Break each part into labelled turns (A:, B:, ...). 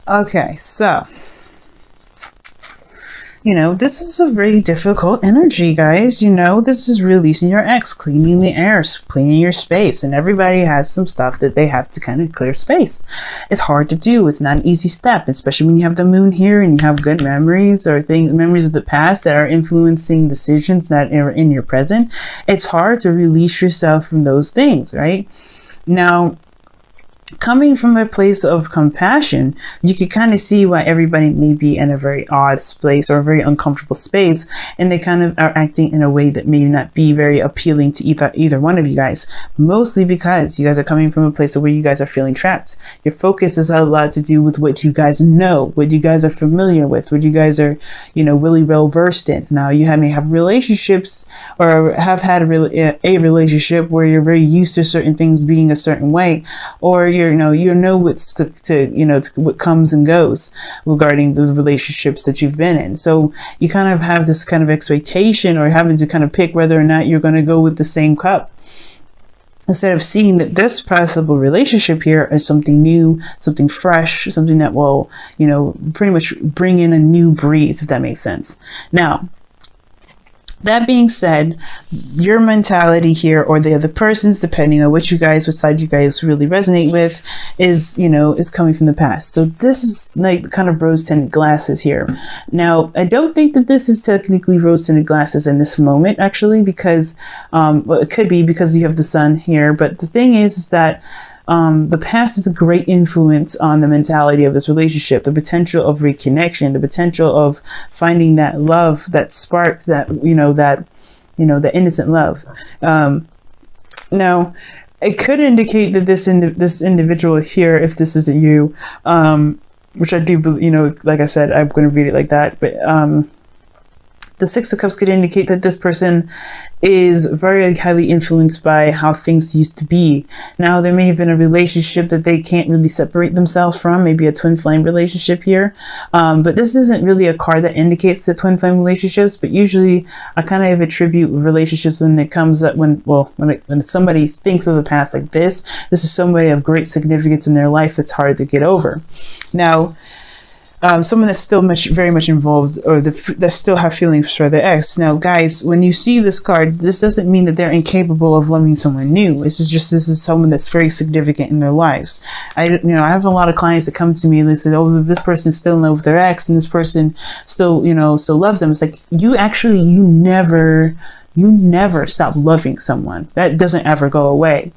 A: Okay, so this is a very difficult energy, guys. This is releasing your ex, cleaning the air, cleaning your space. And everybody has some stuff that they have to kind of clear space. It's hard to do. It's not an easy step, especially when you have the moon here and you have good memories or memories of the past that are influencing decisions that are in your present. It's hard to release yourself from those things, right? Now, coming from a place of compassion, you can kind of see why everybody may be in a very odd place or a very uncomfortable space, and they kind of are acting in a way that may not be very appealing to either one of you guys, mostly because you guys are coming from a place where you guys are feeling trapped. Your focus is a lot to do with what you guys know, what you guys are familiar with, what you guys are, really well versed in. Now, you may have relationships or have had a relationship where you're very used to certain things being a certain way, or you know what's to what comes and goes regarding the relationships that you've been in. So you kind of have this kind of expectation or having to kind of pick whether or not you're going to go with the same cup, instead of seeing that this possible relationship here is something new, something fresh, something that will, pretty much bring in a new breeze, if that makes sense. Now, that being said, your mentality here, or the other person's, depending on which side you guys really resonate with, is coming from the past. So this is like kind of rose-tinted glasses here. Now, I don't think that this is technically rose-tinted glasses in this moment, actually, because, well, it could be because you have the sun here. But the thing is that the past is a great influence on the mentality of this relationship, the potential of reconnection, the potential of finding that love, that spark, that the innocent love. Now, it could indicate that this individual here, if this isn't you, which I do, like I said, I'm going to read it like that, but the Six of Cups could indicate that this person is very highly influenced by how things used to be. Now, there may have been a relationship that they can't really separate themselves from, maybe a twin flame relationship here. But this isn't really a card that indicates the twin flame relationships, but usually I kind of attribute relationships when it comes up when somebody thinks of the past like this is somebody of great significance in their life that's hard to get over. Now, someone that's still very much involved, or that still have feelings for their ex. Now, guys, when you see this card, this doesn't mean that they're incapable of loving someone new. This is someone that's very significant in their lives. I have a lot of clients that come to me and they say, "Oh, this person's still in love with their ex, and this person still loves them." It's like, you never stop loving someone. That doesn't ever go away.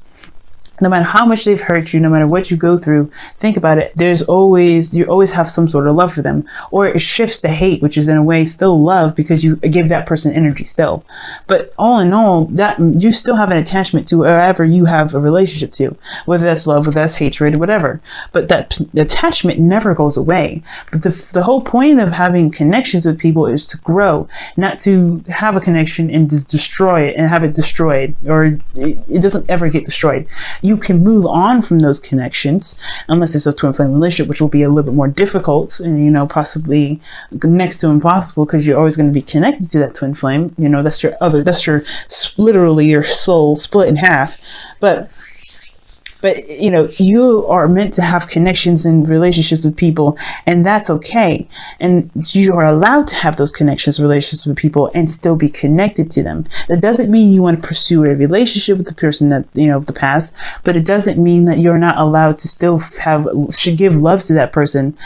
A: No matter how much they've hurt you, no matter what you go through, think about it. You always have some sort of love for them, or it shifts the hate, which is in a way still love because you give that person energy still. But all in all, that you still have an attachment to wherever you have a relationship to, whether that's love, whether that's hatred, whatever. But that attachment never goes away. But the whole point of having connections with people is to grow, not to have a connection and to destroy it and have it destroyed, or it doesn't ever get destroyed. You can move on from those connections, unless it's a twin flame relationship, which will be a little bit more difficult and possibly next to impossible, because you're always going to be connected to that twin flame. That's literally your soul split in half. But you are meant to have connections and relationships with people, and that's okay. And you are allowed to have those connections, relationships with people, and still be connected to them. That doesn't mean you want to pursue a relationship with the person that, of the past, but it doesn't mean that you're not allowed to still should give love to that person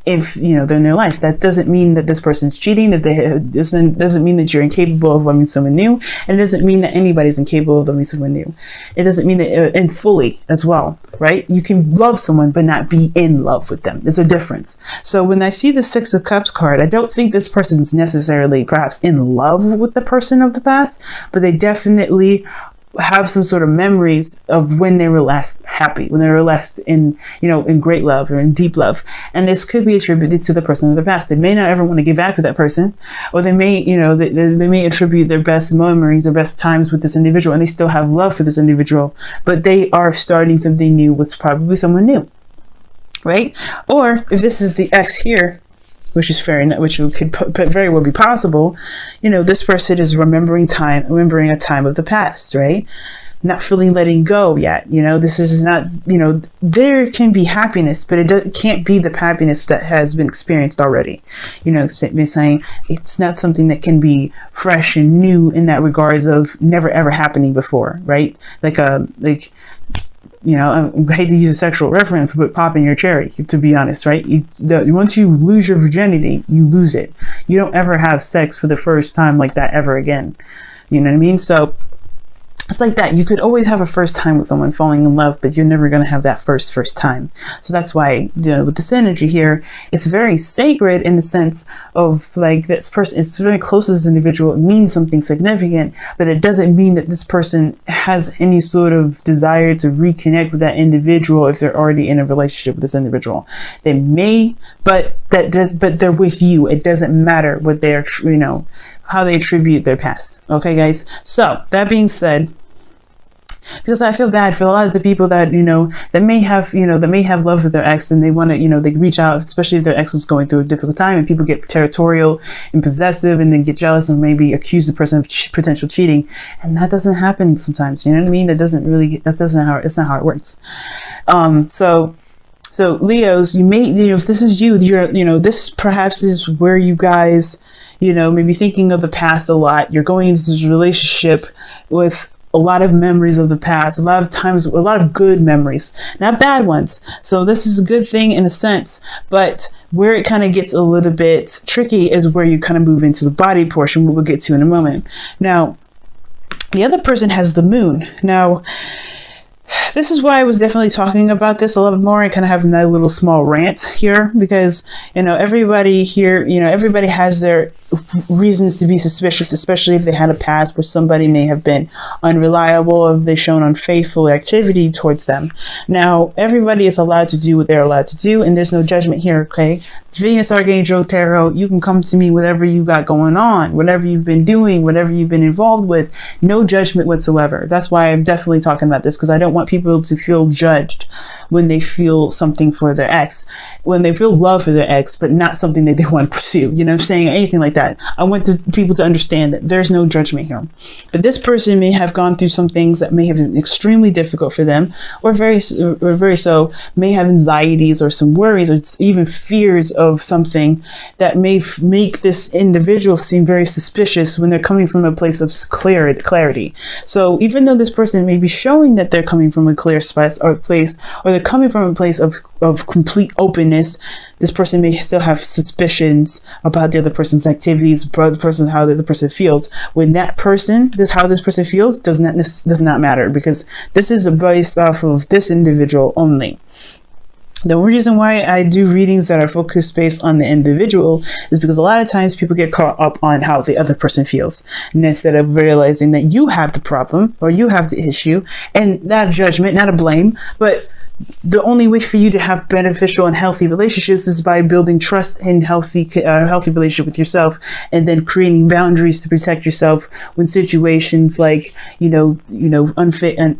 A: if they're in their life. That doesn't mean that this person's cheating, doesn't mean that you're incapable of loving someone new, and it doesn't mean that anybody's incapable of loving someone new. It doesn't mean that, and fully as well, right? You can love someone but not be in love with them. There's a difference. So when I see the Six of Cups card, I don't think this person's necessarily perhaps in love with the person of the past, but they definitely have some sort of memories of when they were last happy, when they were last in great love or in deep love. And this could be attributed to the person of the past. They may not ever want to get back with that person, or they may, they may attribute their best memories, their best times with this individual, and they still have love for this individual, but they are starting something new with probably someone new, right? Or if this is the ex here, which is fair, which could very well be possible, this person is remembering a time of the past, right? not fully letting go yet. You know, this is not, you know, there can be happiness, but it can't be the happiness that has been experienced already. You know, saying it's not something that can be fresh and new in that regards of never ever happening before, right? Like you know, I hate to use a sexual reference, but popping your cherry, to be honest, right? Once you lose your virginity, you lose it. You don't ever have sex for the first time like that ever again. You know what I mean? So it's like that. You could always have a first time with someone falling in love, but you're never going to have that first time. So that's why, you know, with this energy here, it's very sacred in the sense of like this person, it's very close to this individual. It means something significant, but it doesn't mean that this person has any sort of desire to reconnect with that individual if they're already in a relationship with this individual. They may, but they're with you. It doesn't matter what they're, you know, how they attribute their past. Okay, guys. So that being said, because I feel bad for a lot of the people that, you know, that may have love for their ex, and they want to, you know, they reach out, especially if their ex is going through a difficult time, and people get territorial and possessive and then get jealous and maybe accuse the person of potential cheating. And that doesn't happen sometimes. You know what I mean? It's not how it works. So Leos, you may, you know, if this is you, you're, you know, this perhaps is where you guys, you know, maybe thinking of the past a lot. You're going into this relationship with a lot of memories of the past, a lot of times, a lot of good memories, not bad ones. So this is a good thing in a sense, but where it kind of gets a little bit tricky is where you kind of move into the body portion, what we'll get to in a moment. Now, the other person has the moon. Now, this is why I was definitely talking about this a little bit more and kind of having that little small rant here, because, you know, everybody here, you know, everybody has their reasons to be suspicious, especially if they had a past where somebody may have been unreliable or if they've shown unfaithful activity towards them. Now, everybody is allowed to do what they're allowed to do, and there's no judgment here, okay? Venus, Archangel, Tarot, you can come to me, whatever you got going on, whatever you've been doing, whatever you've been involved with, no judgment whatsoever. That's why I'm definitely talking about this, because I don't want people to feel judged when they feel something for their ex, when they feel love for their ex, but not something that they want to pursue, you know what I'm saying, or anything like that. I want people to understand that there's no judgment here. But this person may have gone through some things that may have been extremely difficult for them, or very so, may have anxieties or some worries or even fears of something that may make this individual seem very suspicious when they're coming from a place of clarity. So even though this person may be showing that they're coming from a clear space or place, or they're coming from a place of complete openness, this person may still have suspicions about the other person's activities, about the person, how the other person feels. When that person, how this person feels does not matter, because this is based off of this individual only. The reason why I do readings that are focused based on the individual is because a lot of times people get caught up on how the other person feels, and instead of realizing that you have the problem or you have the issue, and not a judgment, not a blame, but the only way for you to have beneficial and healthy relationships is by building trust and healthy relationship with yourself, and then creating boundaries to protect yourself when situations like, unfit, and,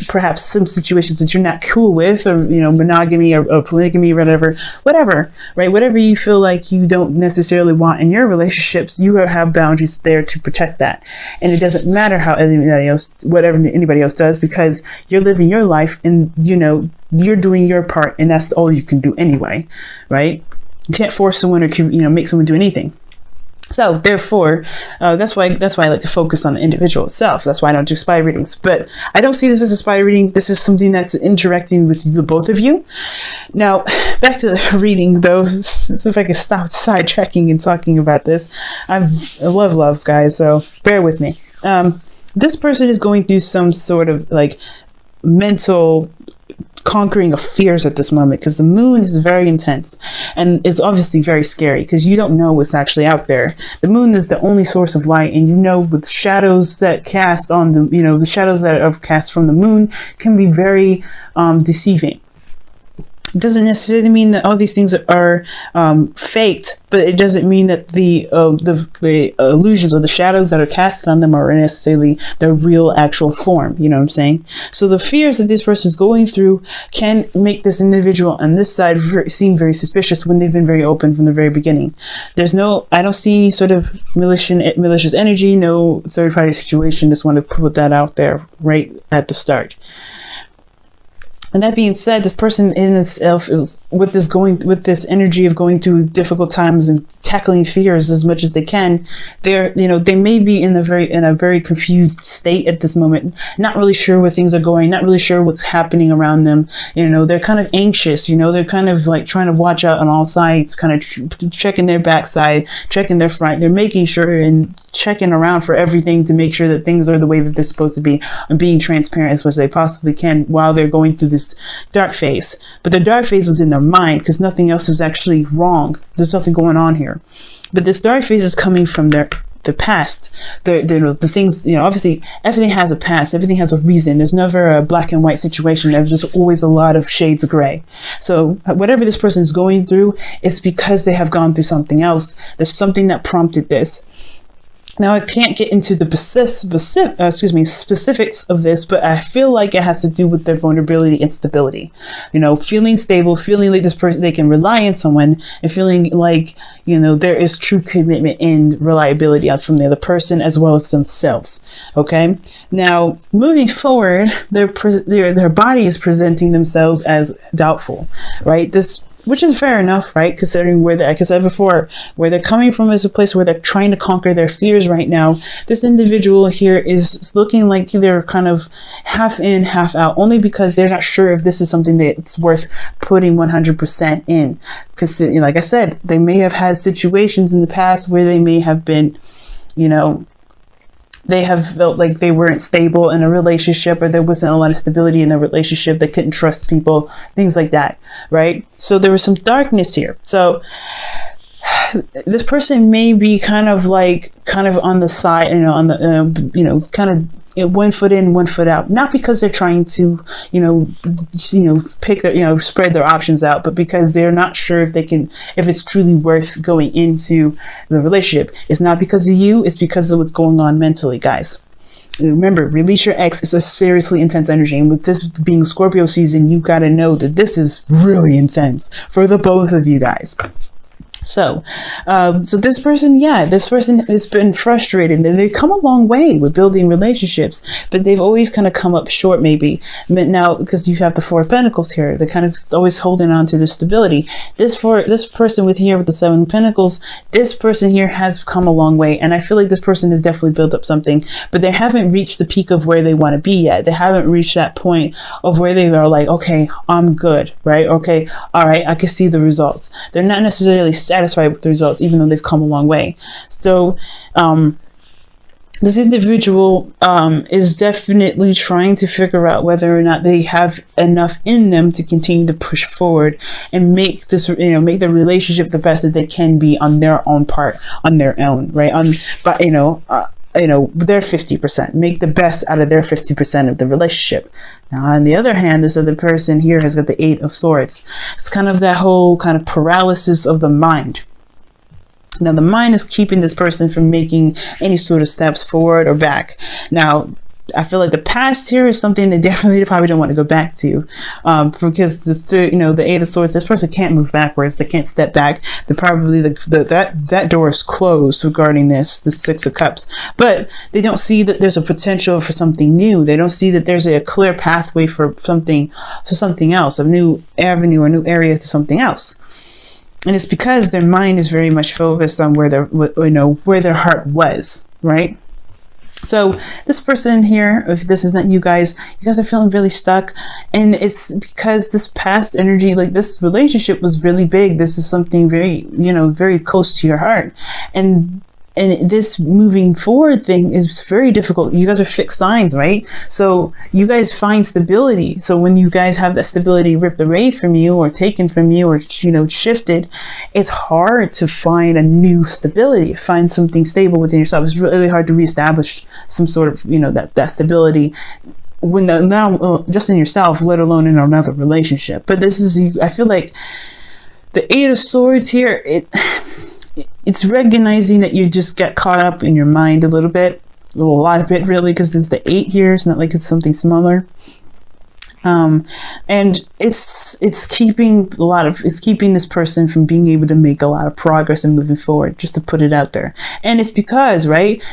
A: perhaps some situations that you're not cool with, or, monogamy or polygamy or whatever, right? Whatever you feel like you don't necessarily want in your relationships, you have boundaries there to protect that. And it doesn't matter how whatever anybody else does, because you're living your life, and, you're doing your part, and that's all you can do anyway, right? You can't force someone or make someone do anything. So therefore, that's why I like to focus on the individual itself. That's why I don't do spy readings. But I don't see this as a spy reading. This is something that's interacting with the both of you. Now, back to the reading, though. So if I can stop sidetracking and talking about this, I love, guys. So bear with me. This person is going through some sort of like mental conquering of fears at this moment, because the moon is very intense, and it's obviously very scary because you don't know what's actually out there. The moon is the only source of light, and with shadows that cast on the shadows that are cast from the moon can be very deceiving. It doesn't necessarily mean that all these things are faked, but it doesn't mean that the illusions or the shadows that are casted on them are necessarily their real actual form. You know what I'm saying? So the fears that this person is going through can make this individual on this side seem very suspicious when they've been very open from the very beginning. I don't see any sort of malicious energy, no third party situation. Just want to put that out there right at the start. And that being said, this person in itself is with this energy of going through difficult times and tackling fears as much as they can. They may be in a very confused state at this moment, not really sure where things are going, not really sure what's happening around them. They're kind of anxious. They're kind of like trying to watch out on all sides, kind of checking their backside, checking their front. They're making sure and checking around for everything to make sure that things are the way that they're supposed to be, and being transparent as much as they possibly can while they're going through this dark phase. But the dark phase is in their mind, because nothing else is actually wrong. There's nothing going on here. But this dark phase is coming from the past. The things, obviously everything has a past, everything has a reason. There's never a black and white situation. There's always a lot of shades of gray. So whatever this person is going through, it's because they have gone through something else. There's something that prompted this. Now, I can't get into the specifics of this, but I feel like it has to do with their vulnerability and stability. Feeling stable, feeling like this person, they can rely on someone, and feeling like, there is true commitment and reliability out from the other person as well as themselves. Okay. Now, moving forward, their body is presenting themselves as doubtful, right? Which is fair enough, right? Considering like I said before, where they're coming from is a place where they're trying to conquer their fears right now. This individual here is looking like they're kind of half in, half out, only because they're not sure if this is something that's worth putting 100% in. Because, like I said, they may have had situations in the past where they may have been, they have felt like they weren't stable in a relationship, or there wasn't a lot of stability in a relationship. They couldn't trust people, things like that, right? So there was some darkness here. So this person may be kind of on the side, on the, kind of, 1 foot in, 1 foot out, not because they're trying to, pick their, spread their options out, but because they're not sure if it's truly worth going into the relationship. It's not because of you, it's because of what's going on mentally, guys. Remember, release your ex is a seriously intense energy. And with this being Scorpio season, you've got to know that this is really intense for the both of you guys. So this person has been frustrated, and they've come a long way with building relationships, but they've always kind of come up short, maybe. But now, because you have the 4 of Pentacles here, they're kind of always holding on to the stability. This person with the 7 of Pentacles, this person here has come a long way, and I feel like this person has definitely built up something, but they haven't reached the peak of where they want to be yet. They haven't reached that point of where they are like, okay, I'm good, right? Okay, all right, I can see the results. They're not necessarily satisfied with the results, even though they've come a long way. So this individual is definitely trying to figure out whether or not they have enough in them to continue to push forward and make this, make the relationship the best that they can be on their own part, on their own, right? Their 50%, make the best out of their 50% of the relationship. Now, on the other hand, this other person here has got the 8 of Swords. It's kind of that whole kind of paralysis of the mind. Now, the mind is keeping this person from making any sort of steps forward or back. Now, I feel like the past here is something they probably don't want to go back to, because the 8 of Swords, this person can't move backwards. They can't step back. They're probably that door is closed regarding the 6 of Cups. But they don't see that there's a potential for something new. They don't see that there's a clear pathway for something else, a new avenue or new area to something else. And it's because their mind is very much focused on where their heart was, right? So this person here, if this is not you guys are feeling really stuck, and it's because this past energy, like this relationship was really big. This is something very, very close to your heart, and this moving forward thing is very difficult. You guys are fixed signs, right? So you guys find stability. So when you guys have that stability ripped away from you or taken from you or, shifted, it's hard to find a new stability, find something stable within yourself. It's really hard to reestablish some sort of, that stability when now just in yourself, let alone in another relationship. But this is, I feel like the Eight of Swords here, it's recognizing that you just get caught up in your mind a little bit, a lot of it really, because there's the 8 here. It's not like it's something smaller. And it's keeping this person from being able to make a lot of progress and moving forward, just to put it out there. And it's because, right,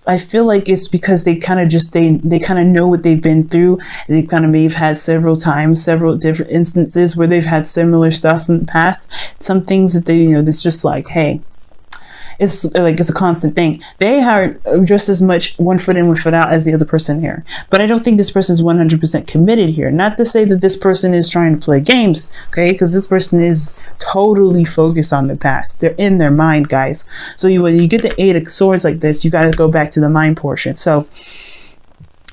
A: I feel like it's because they kind of just, they kind of know what they've been through. They kind of may have had several different instances where they've had similar stuff in the past. Some things that they, it's just like, hey, it's a constant thing. They are just as much one foot in, one foot out as the other person here. But I don't think this person is 100% committed here. Not to say that this person is trying to play games, okay? Because this person is totally focused on the past. They're in their mind, guys. So when you get the 8 of Swords like this, you got to go back to the mind portion. So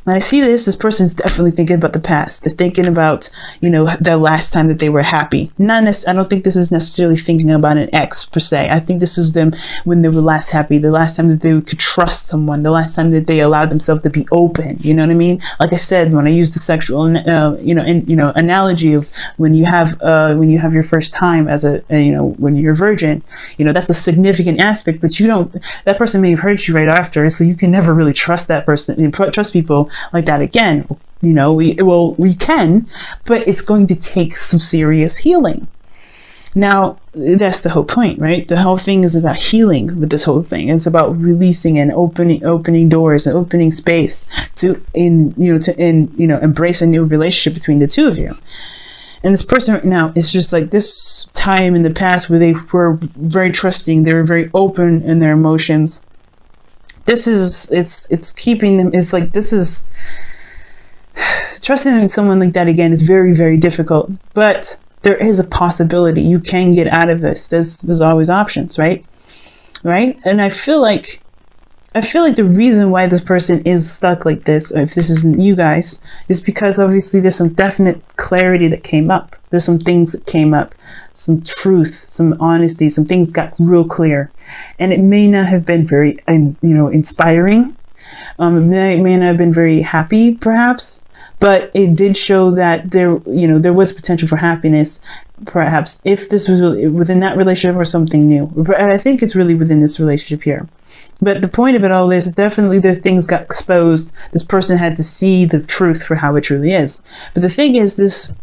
A: when I see this person's definitely thinking about the past. They're thinking about, the last time that they were happy. I don't think this is necessarily thinking about an ex per se. I think this is them when they were last happy, the last time that they could trust someone, the last time that they allowed themselves to be open. You know what I mean? Like I said, when I use the sexual, analogy of when you have your first time as when you're a virgin, that's a significant aspect, but that person may have hurt you right after, so you can never really trust that person, trust people like that again. We can, but it's going to take some serious healing. Now, that's the whole point, right? The whole thing is about healing with this whole thing. It's about releasing and opening doors and opening space to embrace a new relationship between the two of you. And this person right now is just like this time in the past where they were very trusting, they were very open in their emotions. It's keeping them, it's like, this is trusting in someone like that again is very, very difficult, but there is a possibility you can get out of this. There's always options, right? And I feel like the reason why this person is stuck like this, if this isn't you guys, is because obviously there's some definite clarity that came up. There's some things that came up, some truth, some honesty, some things got real clear. And it may not have been very, inspiring. It may not have been very happy, perhaps, but it did show that there was potential for happiness, perhaps, if this was really within that relationship or something new. But I think it's really within this relationship here. But the point of it all is definitely the things got exposed. This person had to see the truth for how it truly is. But the thing is, this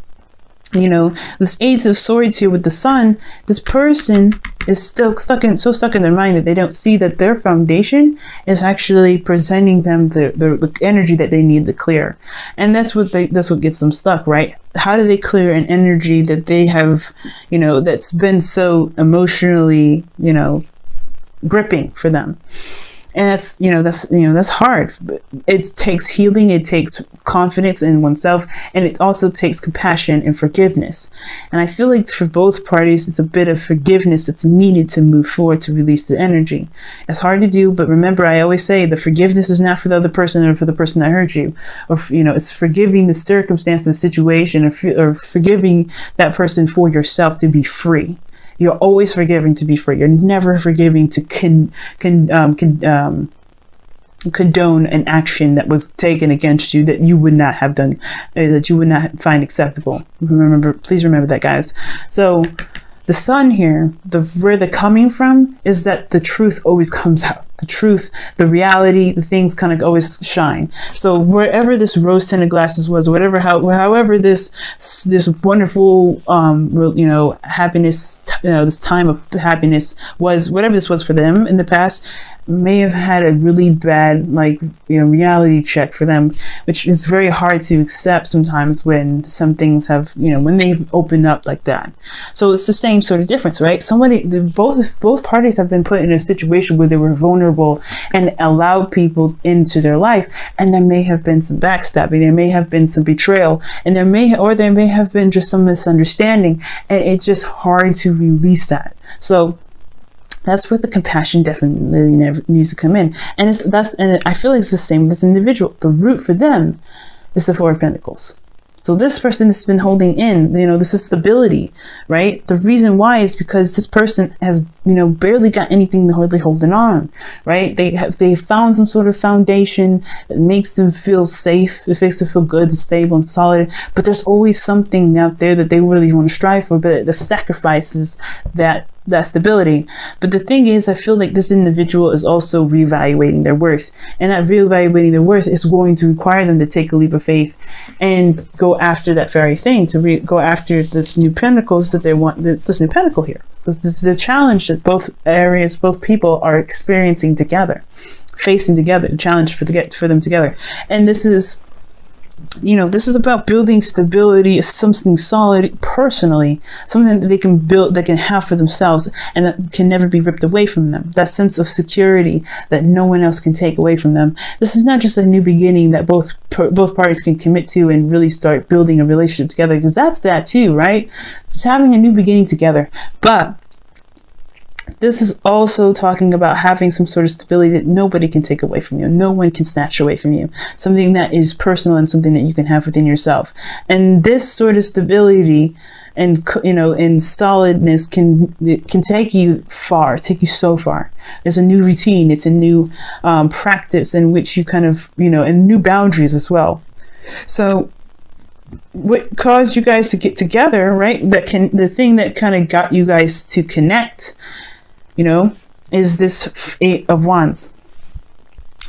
A: 8 of Swords here with the Sun, this person is still stuck in their mind that they don't see that their foundation is actually presenting them the energy that they need to clear. And that's what gets them stuck, right? How do they clear an energy that they have, that's been so emotionally, gripping for them? And that's hard. It takes healing, it takes confidence in oneself, and it also takes compassion and forgiveness. And I feel like for both parties, it's a bit of forgiveness that's needed to move forward, to release the energy. It's hard to do, but remember, I always say the forgiveness is not for the other person or for the person that hurt you, or it's forgiving the circumstance, the situation, or forgiving that person for yourself to be free. You're always forgiving to be free. You're never forgiving to condone an action that was taken against you that you would not have done, that you would not find acceptable. Please remember that, guys. So the Sun here, where they're coming from is that the truth always comes out. The truth, the reality, the things kind of always shine. So wherever this rose-tinted glasses was, however this wonderful, happiness, this time of happiness was, whatever this was for them in the past, may have had a really bad, reality check for them, which is very hard to accept sometimes when some things have, when they open up like that. So it's the same sort of difference, right? Both parties have been put in a situation where they were vulnerable and allowed people into their life, and there may have been some backstabbing, there may have been some betrayal, and there may have been just some misunderstanding, and it's just hard to release that. So that's where the compassion definitely needs to come in. And I feel like it's the same with this individual. The root for them is the Four of Pentacles. So this person has been holding in, this is stability, right? The reason why is because this person has, barely got anything to hardly holding on, right? They found some sort of foundation that makes them feel safe. It makes them feel good and stable and solid. But there's always something out there that they really want to strive for, but the sacrifices that stability. But the thing is, I feel like this individual is also reevaluating their worth, and that reevaluating their worth is going to require them to take a leap of faith and go after that very thing, to go after this new pentacles that they want, this new pentacle here, the challenge that both people are experiencing together, facing together, the challenge for them together. And this is, this is about building stability, something solid personally, something that they can build, that can have for themselves, and that can never be ripped away from them. That sense of security that no one else can take away from them. This is not just a new beginning that both parties can commit to and really start building a relationship together, because that's that too, right? It's having a new beginning together. But this is also talking about having some sort of stability that nobody can take away from you. No one can snatch away from you. Something that is personal and something that you can have within yourself. And this sort of stability and, and solidness can take you far, take you so far. It's a new routine. It's a new practice in which you kind of, and new boundaries as well. So what caused you guys to get together, right? The thing that kind of got you guys to connect, is this 8 of Wands.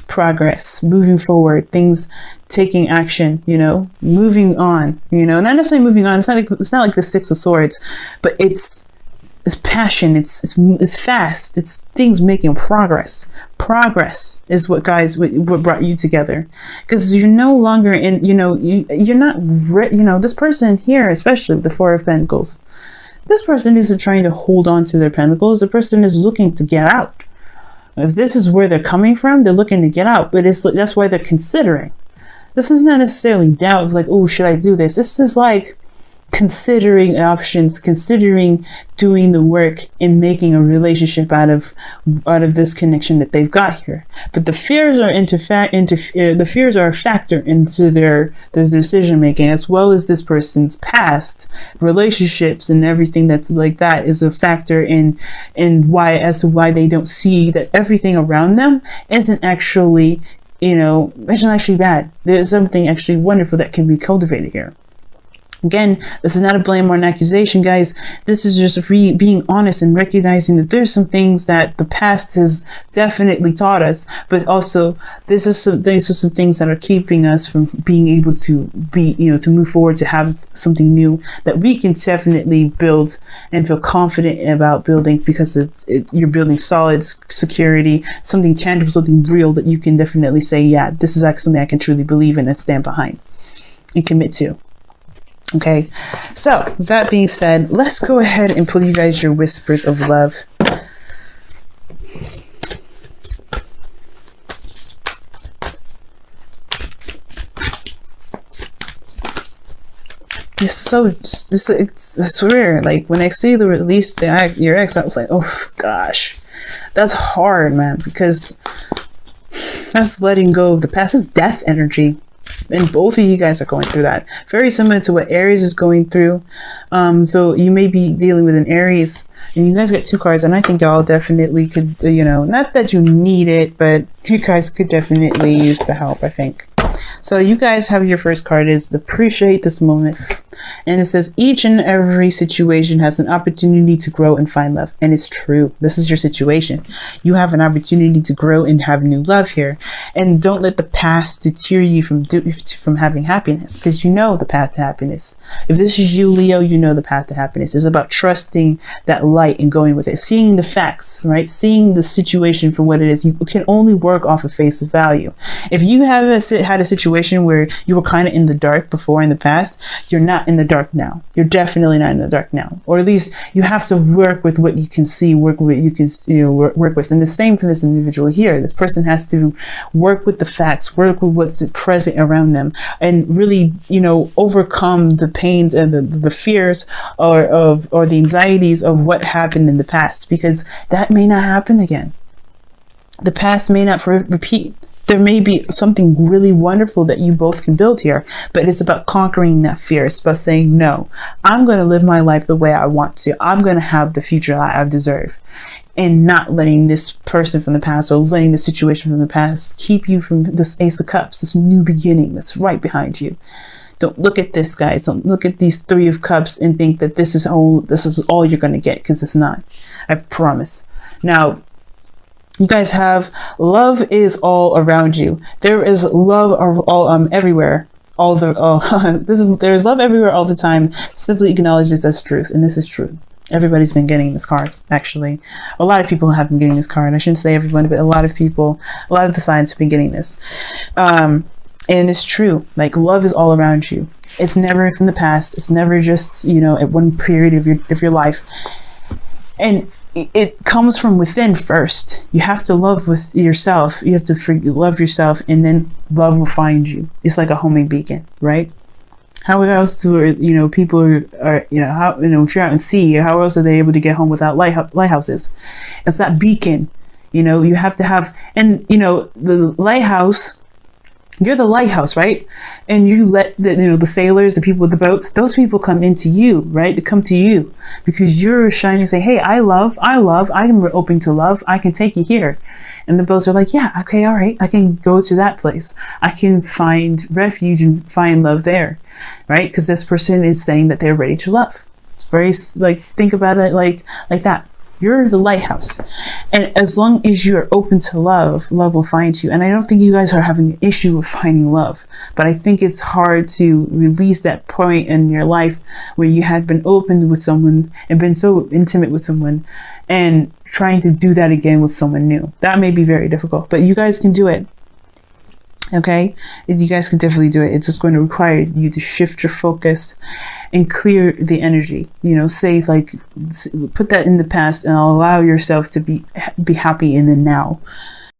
A: Progress, moving forward, things, taking action, moving on, not necessarily moving on. It's not like the 6 of Swords, but it's passion. It's fast. It's things making progress. Progress is what brought you together, because you're no longer in, you're not, this person here, especially with the 4 of Pentacles. This person isn't trying to hold on to their pentacles. The person is looking to get out. If this is where they're coming from, they're looking to get out. But that's why they're considering. This is not necessarily doubt. It's like, oh, should I do this? This is like considering options, considering doing the work and making a relationship out of this connection that they've got here. But the fears are the fears are a factor into their decision making, as well as this person's past relationships and everything that's like that is a factor in why they don't see that everything around them isn't actually bad. There's something actually wonderful that can be cultivated here. Again, this is not a blame or an accusation, guys. This is just being honest and recognizing that there's some things that the past has definitely taught us, but also these are some things that are keeping us from being able to to move forward, to have something new that we can definitely build and feel confident about building, because you're building solid security, something tangible, something real that you can definitely say, yeah, this is actually something I can truly believe in and stand behind and commit to. Okay, so with that being said, let's go ahead and pull you guys your whispers of love. I swear, like when I see the release your ex, I was like, oh gosh, that's hard, man, because that's letting go of the past. It's death energy. And both of you guys are going through that. Very similar to what Aries is going through. So you may be dealing with an Aries, and you guys got 2 cards, and I think y'all definitely could, not that you need it, but you guys could definitely use the help, I think. So you guys have your first card is appreciate this moment. And it says each and every situation has an opportunity to grow and find love. And it's true. This is your situation. You have an opportunity to grow and have new love here. And don't let the past deter you from having happiness, because you know the path to happiness. If this is you, Leo, you know the path to happiness. It's about trusting that light and going with it. Seeing the facts, right? Seeing the situation for what it is. You can only work off of face value. If you have had a situation where you were kind of in the dark before in the past, you're not in the dark now. You're definitely not in the dark now. Or at least you have to work with what you can see, work with what you can work with. And the same for this individual here. This person has to work with the facts, work with what's present around them, and really, overcome the pains and the fears or the anxieties of what happened in the past, because that may not happen again. The past may not repeat. There may be something really wonderful that you both can build here, but it's about conquering that fear. It's about saying, no, I'm going to live my life the way I want to. I'm going to have the future I deserve, and not letting this person from the past or letting the situation from the past keep you from this Ace of Cups, this new beginning that's right behind you. Don't look at this, guys. Don't look at these Three of Cups and think that this is all you're going to get, because it's not. I promise. Now, you guys have love is all around you. There is love all everywhere. There's love everywhere all the time. Simply acknowledge this as truth, and this is true. Everybody's been getting this card, actually. A lot of people have been getting this card. I shouldn't say everyone, but a lot of the signs have been getting this. And it's true. Like, love is all around you. It's never from the past. It's never just, at one period of your life. And it comes from within first. You have to love with yourself. You have to love yourself, and then love will find you. It's like a homing beacon, right? How else do people are how if you're out in sea, how else are they able to get home without lighthouses? It's that beacon. You have to have, and the lighthouse. You're the lighthouse, right? And you let the sailors, the people with the boats, those people come into you, right? They come to you because you're shining, say, hey, I love, I'm open to love. I can take you here. And the boats are like, yeah, okay, all right. I can go to that place. I can find refuge and find love there, right? Because this person is saying that they're ready to love. It's very, think about it like that. You're the lighthouse. And as long as you're open to love, love will find you. And I don't think you guys are having an issue with finding love, but I think it's hard to release that point in your life where you had been open with someone and been so intimate with someone, and trying to do that again with someone new. That may be very difficult, but you guys can do it. Okay, you guys can definitely do it. It's just going to require you to shift your focus and clear the energy. Say put that in the past and allow yourself to be happy in the now.